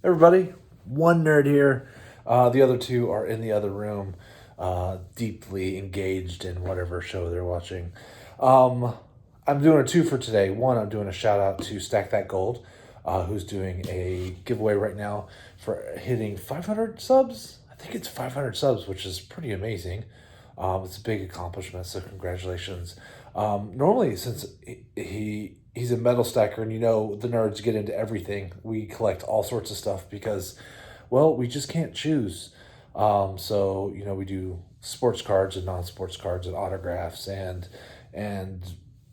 Everybody, one nerd here. The other two are in the other room, deeply engaged in whatever show they're watching. Um, I'm doing a two for today. One, I'm doing a shout out to Stack That Gold, who's doing a giveaway right now for hitting 500 subs. I think it's 500 subs, which is pretty amazing. It's a big accomplishment, so congratulations. Normally, since he's a metal stacker, and the nerds get into everything, we collect all sorts of stuff because, well, we just can't choose. So we do sports cards and non-sports cards and autographs and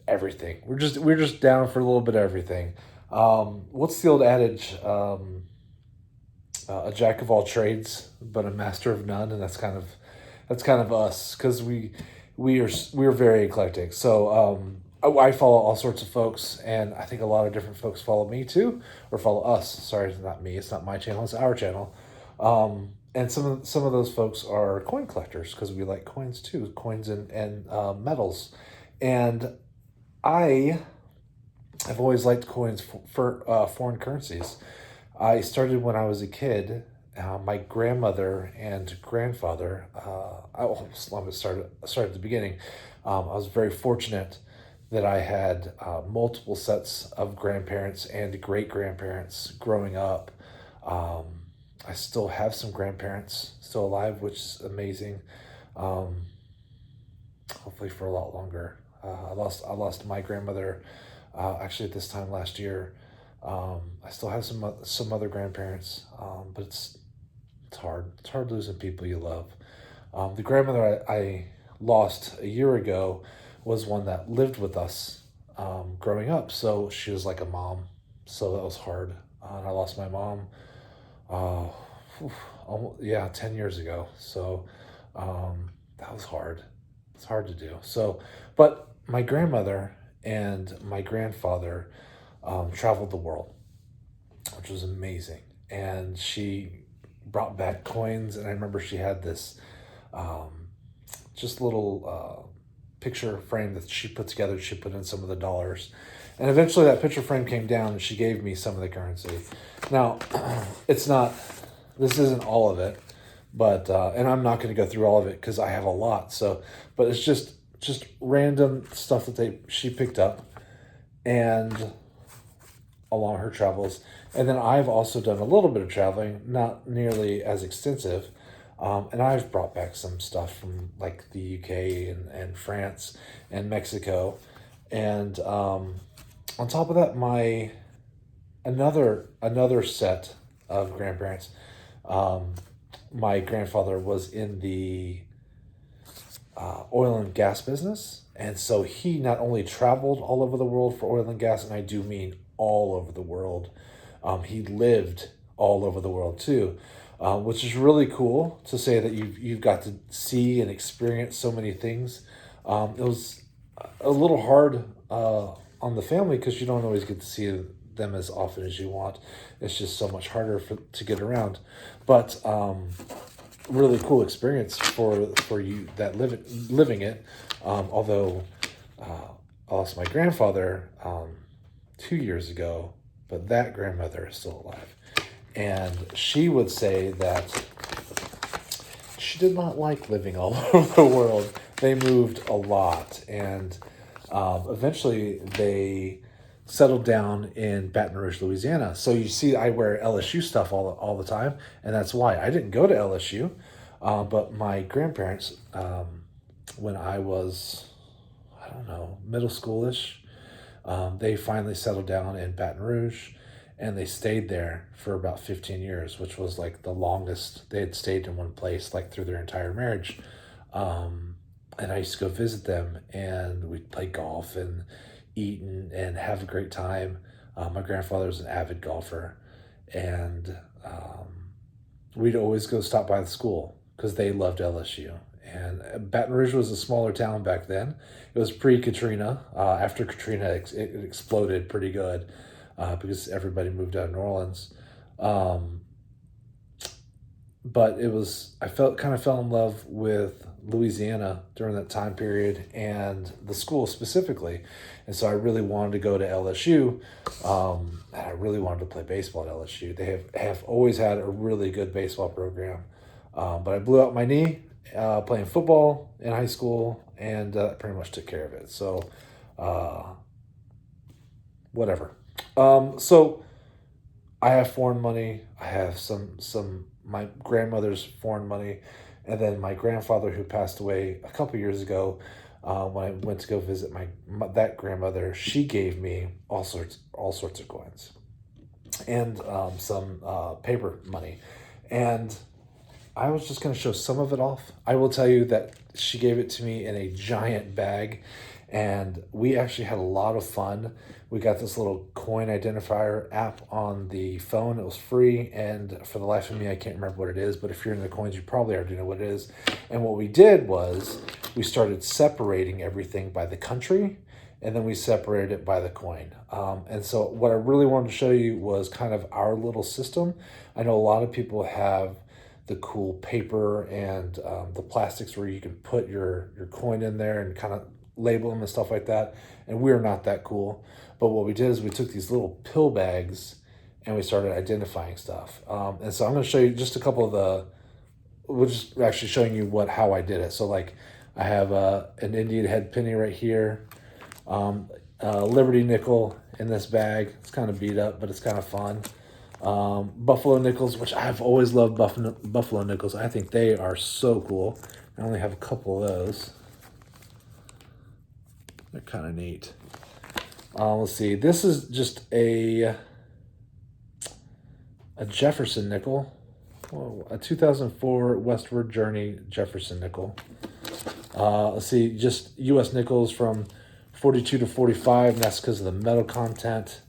everything. We're just down for a little bit of everything. What's the old adage? A jack of all trades, but a master of none, and that's kind of us because we're very eclectic. So I follow all sorts of folks, and I think a lot of different folks follow me too, or follow us. Sorry, it's not me. It's not my channel. It's our channel. And some of those folks are coin collectors because we like coins too, coins and metals. And I have always liked coins for foreign currencies. I started when I was a kid. My grandmother and grandfather. Let me start at the beginning. I was very fortunate that I had multiple sets of grandparents and great grandparents growing up. Um, I still have some grandparents still alive, which is amazing. Um, Hopefully for a lot longer. I lost my grandmother actually at this time last year. I still have some other grandparents, but it's hard. It's hard losing people you love. The grandmother I lost a year ago was one that lived with us growing up, so she was like a mom. So that was hard. And I lost my mom. Uh, Almost, yeah, 10 years ago. So that was hard. It's hard to do. So, but my grandmother and my grandfather traveled the world, which was amazing. And she brought back coins, and I remember she had this um, just little picture frame that she put together. She put in some of the dollars, and eventually that picture frame came down, and she gave me some of the currency. Now, it's not. This isn't all of it, but and I'm not going to go through all of it because I have a lot. So, but it's just random stuff that she picked up, and along her travels. And then I've also done a little bit of traveling, not nearly as extensive. And I've brought back some stuff from like the UK and France and Mexico. And on top of that, my another set of grandparents. Um, my grandfather was in the oil and gas business. And so he not only traveled all over the world for oil and gas, and I do mean all over the world, he lived all over the world too, which is really cool to say that you've got to see and experience so many things. It was a little hard on the family because you don't always get to see them as often as you want. It's just so much harder to get around. But really cool experience for you that living it. Although I lost my grandfather 2 years ago, but that grandmother is still alive, and she would say that she did not like living all over the world. They moved a lot, and eventually they settled down in Baton Rouge, Louisiana. So you see, I wear LSU stuff all the time, and that's why I didn't go to LSU. But my grandparents, when I was, I don't know, middle schoolish, they finally settled down in Baton Rouge, and they stayed there for about 15 years, which was like the longest they had stayed in one place, like through their entire marriage. And I used to go visit them, and we'd play golf and eat and have a great time. My grandfather was an avid golfer, and we'd always go stop by the school because they loved LSU. And Baton Rouge was a smaller town back then. It was pre-Katrina. After Katrina, it exploded pretty good because everybody moved out of New Orleans. Um, but I fell in love with Louisiana during that time period and the school specifically. And so I really wanted to go to LSU. And I really wanted to play baseball at LSU. They have always had a really good baseball program. But I blew out my knee playing football in high school, and that pretty much took care of it. So, uh, whatever. So I have foreign money. I have some my grandmother's foreign money, and then my grandfather who passed away a couple years ago. When I went to go visit that grandmother, she gave me all sorts of coins and some paper money, and I was just going to show some of it off. I will tell you that she gave it to me in a giant bag, and we actually had a lot of fun. We got this little coin identifier app on the phone. It was free, and for the life of me, I can't remember what it is, but if you're into coins, you probably already know what it is. And what we did was we started separating everything by the country, and then we separated it by the coin. And so what I really wanted to show you was kind of our little system. I know a lot of people have the cool paper and the plastics where you can put your coin in there and kind of label them and stuff like that. And we're not that cool. But what we did is we took these little pill bags and we started identifying stuff. And so I'm going to show you just a couple of we're just actually showing you how I did it. So like I have an Indian head penny right here, Liberty nickel in this bag. It's kind of beat up, but it's kind of fun. Buffalo nickels, which I've always loved buffalo nickels. I think they are so cool. I only have a couple of those. They're kind of neat. Let's see. This is just a Jefferson nickel. Whoa, a 2004 Westward Journey Jefferson nickel. Let's see. Just U.S. nickels from 42 to 45, and that's because of the metal content.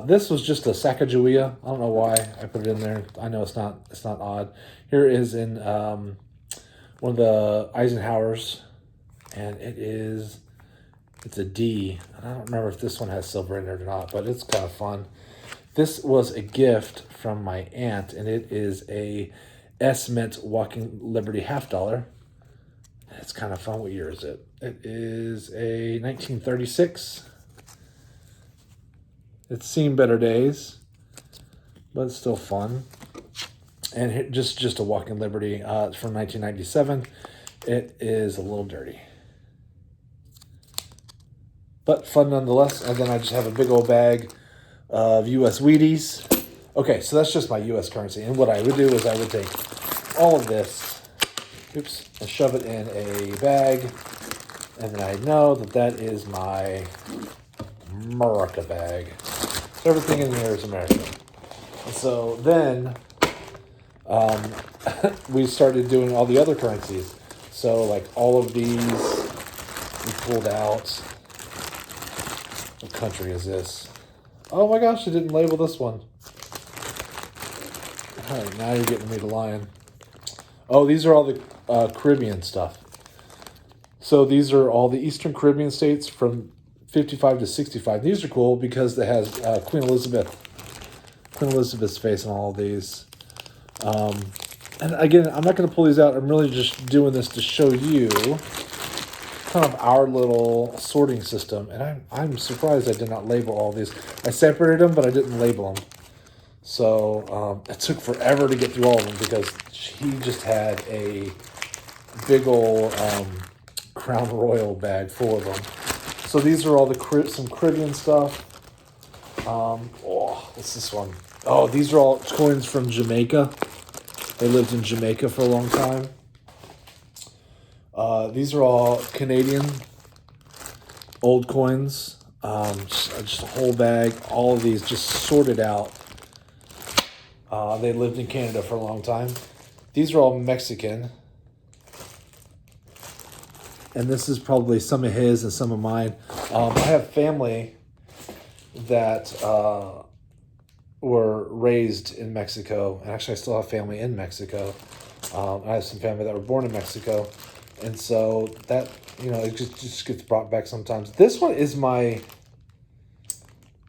This was just a Sacagawea. I don't know why I put it in there. I know it's not odd. Here is in one of the Eisenhowers, and it's a D. I don't remember if this one has silver in it or not, but it's kind of fun. This was a gift from my aunt, and it is a S Mint Walking Liberty $50. It's kind of fun. What year is it? It is a 1936. It's seen better days, but it's still fun. And just a Walking Liberty. It's from 1997. It is a little dirty, but fun nonetheless. And then I just have a big old bag of U.S. Wheaties. Okay, so that's just my U.S. currency. And what I would do is I would take all of this, and shove it in a bag. And then I know that is my America bag. So everything in here is American. And so then we started doing all the other currencies. So like all of these we pulled out. What country is this? Oh my gosh, I didn't label this one. All right, now you're getting me to lying. Oh, these are all the Caribbean stuff. So these are all the Eastern Caribbean states from 55 to 65. These are cool because it has Queen Elizabeth's face on all of these. And again, I'm not going to pull these out. I'm really just doing this to show you kind of our little sorting system. And I'm surprised I did not label all these. I separated them, but I didn't label them. So it took forever to get through all of them because he just had a big old Crown Royal bag full of them. So these are all some Caribbean stuff. What's this one? Oh, these are all coins from Jamaica. They lived in Jamaica for a long time. These are all Canadian old coins. Just a whole bag. All of these just sorted out. They lived in Canada for a long time. These are all Mexican. And this is probably some of his and some of mine. I have family that were raised in Mexico. And actually, I still have family in Mexico. I have some family that were born in Mexico. And so that, it just gets brought back sometimes. This one is my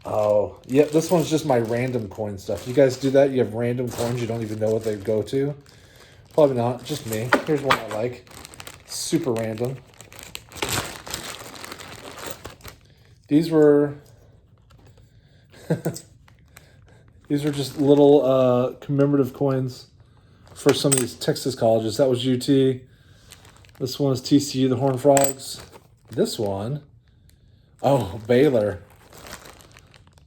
Oh, yeah, this one's just my random coin stuff. You guys do that? You have random coins you don't even know what they go to? Probably not. Just me. Here's one I like. Super random. These were... These were just little commemorative coins for some of these Texas colleges. That was UT. This one is TCU, the Horned Frogs. This one, oh, Baylor.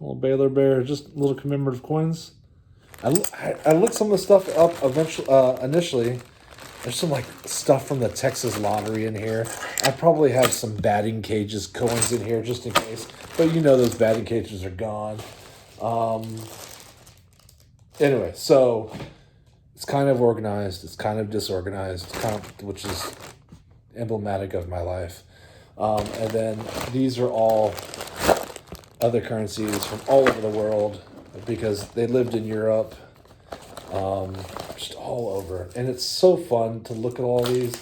Little Baylor Bear, just little commemorative coins. I looked some of the stuff up initially. There's some like stuff from the Texas lottery in here. I probably have some batting cages coins in here just in case. But you know those batting cages are gone. Anyway, so it's kind of organized. It's kind of disorganized, which is emblematic of my life. And then these are all other currencies from all over the world because they lived in Europe, just all over. And it's so fun to look at all these.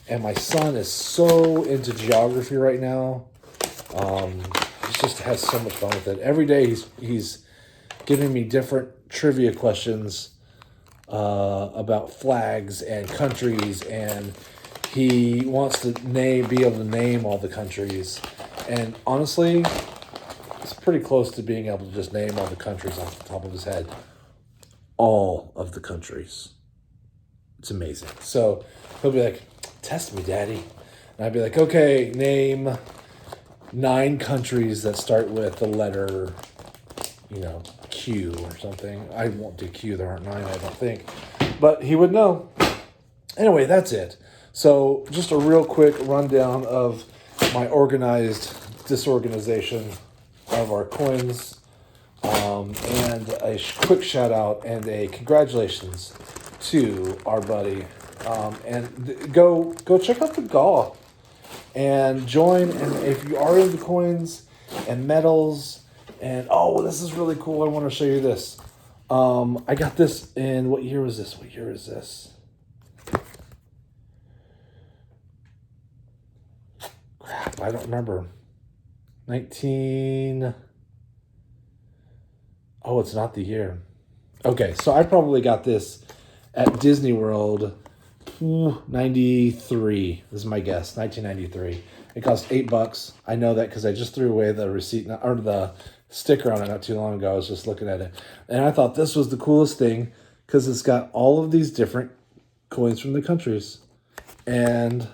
And my son is so into geography right now. He just has so much fun with it. Every day he's giving me different trivia questions about flags and countries, and he wants to be able to name all the countries. And honestly, it's pretty close to being able to just name all the countries off the top of his head. All of the countries. It's amazing. So he'll be like, test me, Daddy. And I'd be like, okay, name 9 countries that start with the letter, Q or something. I won't do Q. There aren't 9, I don't think. But he would know. Anyway, that's it. So just a real quick rundown of my organized disorganization of our coins. And a quick shout out and a congratulations to our buddy. Go check out the Gaw and join. And if you are into coins and metals, and this is really cool. I want to show you this. I got this in, what year was this? What year is this? Crap, I don't remember. 19... Oh, it's not the year. Okay, so I probably got this at Disney World 93. This is my guess, 1993. It cost $8. I know that because I just threw away the receipt or the sticker on it not too long ago. I was just looking at it. And I thought this was the coolest thing because it's got all of these different coins from the countries. And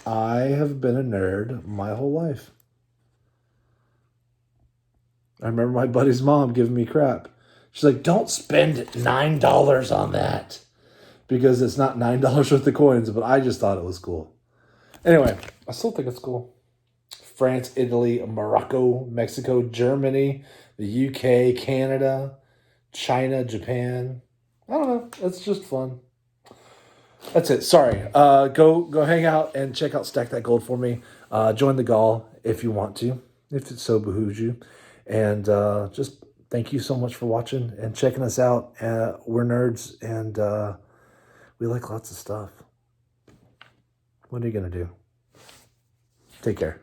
I have been a nerd my whole life. I remember my buddy's mom giving me crap. She's like, don't spend $9 on that. Because it's not $9 worth of coins, but I just thought it was cool. Anyway, I still think it's cool. France, Italy, Morocco, Mexico, Germany, the UK, Canada, China, Japan. I don't know. It's just fun. That's it. Sorry. Go hang out and check out Stack That Gold for me. Join the Gall if you want to, if it so behooves you. And just thank you so much for watching and checking us out. We're nerds, and we like lots of stuff. What are you going to do? Take care.